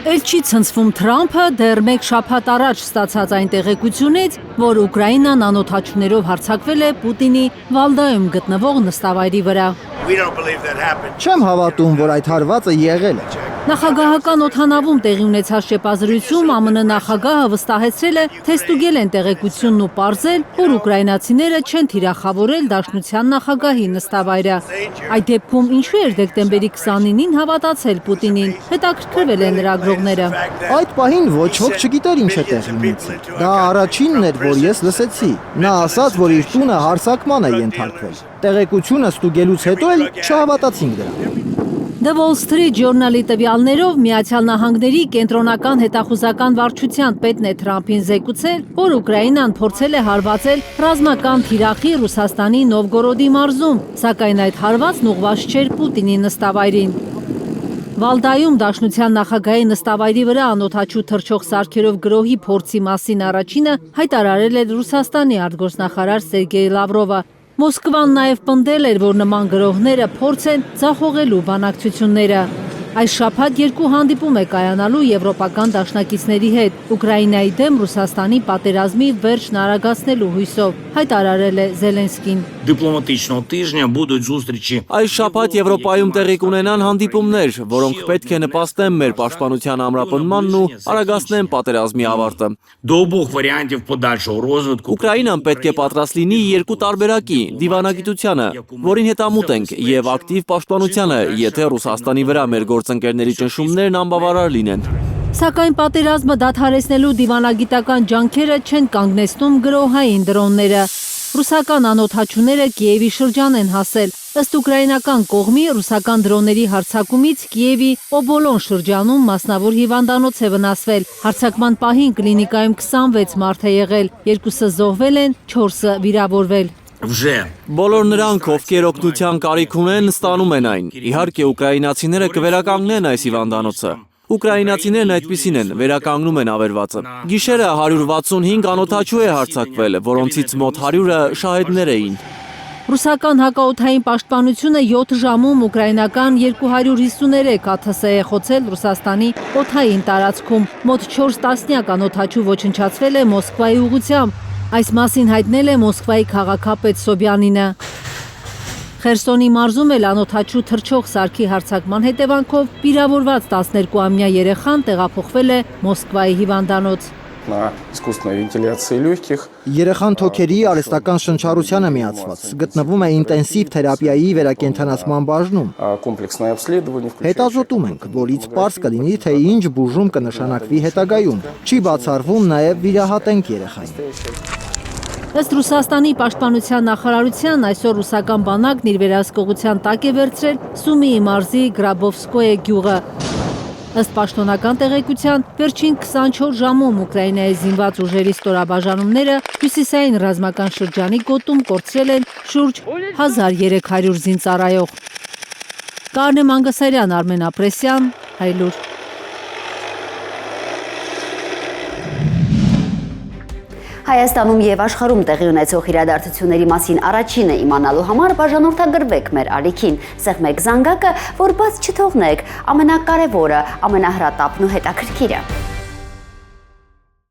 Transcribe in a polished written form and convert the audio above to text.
Էլ չի ցնցվում Թրամփը դեռ մեկ շաբաթ առաջ ստացած այն տեղեկությունից, որ Ուկրաինան անօդաչուներով հարձակվել է Պուտինի Վալդայում գտնվող նստավայրի վրա։ Չեմ հավատում, որ այդ հարվածը եղել է։ Նախագահական օդանավում տեղի ունեցած շեպազրույցում ԱՄՆ նախագահը վստահեցրել է, թե ստուգել են տեղեկությունն ու պարզել, որ ուկրաինացիները չեն թիրախավորել Դաշնության նախագահի նստավայրը։ Այդ դեպքում ինչու էր դեկտեմբերի 29-ին հավատացել Պուտինին, հետաքրքրվել են լրագրողները։ Այդ պահին ոչ ոք չգիտեր ինչ է տեղի ունեցել։ Դա առաջինն էր, որ ես լսեցի։ Նա ասաց, որ իր տունը հարձակման է ենթարկվել։ Տեղեկությունը ստուգելուց հետո էլ չհավատացինք դրան։ The Wall Street Journal-ի տվյալներով Միացյալ Նահանգների կենտրոնական հետախուզական վարչության պետն է Թրամփին զեկուցել, որ Ուկրաինան փորձել է հարվածել ռազմական թիրախի Ռուսաստանի Նովգորոդի մարզում, սակայն այդ հարվածն ուղղված չէր Պուտինի նստավայրին։ Վալդայում Դաշնության նախագահի նստավայրի վրա անօդաչու թռչող սարքերով գրոհի փորձի մասին առաջինը հայտարարել է Ռուսաստանի արտգործնախարար Սերգեյ Լավրովը։ Մոսկվան նաև պնդել էր, որ նման գրոհները փորձ են ձախողելու բանակցությունները։ Այս շաբաթ երկու հանդիպում է կայանալու եվրոպական դաշնակիցների հետ, Ուկրաինայի դեմ Ռուսաստանի պատերազմի վերջն արագացնելու հույսով, հայտարարել է Զելենսկին։ Այս շաբաթ Եվրոպայում տեղի կունենան հանդիպումներ, որոնք պետք է նպաստեն մեր պաշտպանության ամրապնդմանն ու արագացնեն պատերազմի ավարտը։ Ուկրաինան պետք է պատրաստ լինի երկու տարբերակի՝ դիվանագիտությանը, որին հետամուտ ենք, եւ ակտիվ պաշտպանությանը, եթե Ռուսաստանի վրա մեր գործընկերների ճնշումներն անբավարար լինեն։ Սակայն պատերազմը դադարեցնելու դիվանագիտական ջանքերը չեն կանգնեցնում գրոհային դրոնները։ Ռուսական անօդաչուները Կիևի շրջան են հասել։ Ըստ ուկրաինական կողմի ռուսական դրոնների հարձակումից Կիևի Օբոլոն շրջանում մասնավոր հիվանդանոց է վնասվել։ Հարձակման պահին կլինիկայում 26 մարդ է եղել, 2-ը զոհվել են, 4-ը վիրավորվել։ Բոլոր նրանք, ովքեր օգնության կարիք ունեն, ստանում են այն։ Իհարկե, ուկրաինացիները կվերականգնեն այս հիվանդանոցը։ Ուկրաինացիներն այդպիսին են, վերականգնում են ավերվածը։ Գիշերը 165 անօդաչու է հարձակվել, որոնցից մոտ 100-ը շահեդներ էին։ Ռուսական հակաօդային պաշտպանությունը 7 ժամում ուկրաինական 253 ԱԹՍ է խոցել Ռուսաստանի օդային տարածքում։ Մոտ 4 տասնյակ անօդաչու ոչնչացվել է Մոսկվայի ուղղությամբ։ Այս մասին հայտնել է Մոսկվայի քաղաքապետ Սոբյանինը։ Խերսոնի մարզում էլ անօդաչու թռչող սարքի հարձակման հետևանքով վիրավորված 12-ամյա երեխան տեղափոխվել է Մոսկվայի հիվանդանոց։ Երեխան թոքերի արհեստական շնչառությանը միացված, գտնվում է ինտենսիվ թերապիայի վերակենդանացման բաժնում։ Հետազոտում ենք, որից պարզ կլինի, թե ինչ բուժում կնշանակվի հետագայում։ Չի բացառվում նաև վիրահատենք երեխային։ Ըստ Ռուսաստանի պաշտպանության նախարարության այսօր ռուսական բանակն իր վերահսկողության տակ է վերցրել Սումիի մարզի Գրաբովսկոյե գյուղը։ Ըստ պաշտոնական տեղեկության, վերջին 24 ժամում Ուկրաինայի զինված ուժերի ստորաբաժանումները հյուսիսային ռազմական շրջանի գոտում կորցրել են շուրջ 1300 զինծառայող։ Կարնե Մանգասարյան, Արմեն Ապրեսյան, Հայլուր։ Հայաստանում եւ աշխարհում տեղի ունեցող իրադարձությունների մասին առաջինը իմանալու համար բաժանորդագրվեք մեր ալիքին, սեղմեք զանգակը, որ բաց չթողնեք ամենակարևորը, ամենահրատապն ու հետաքրքիրը։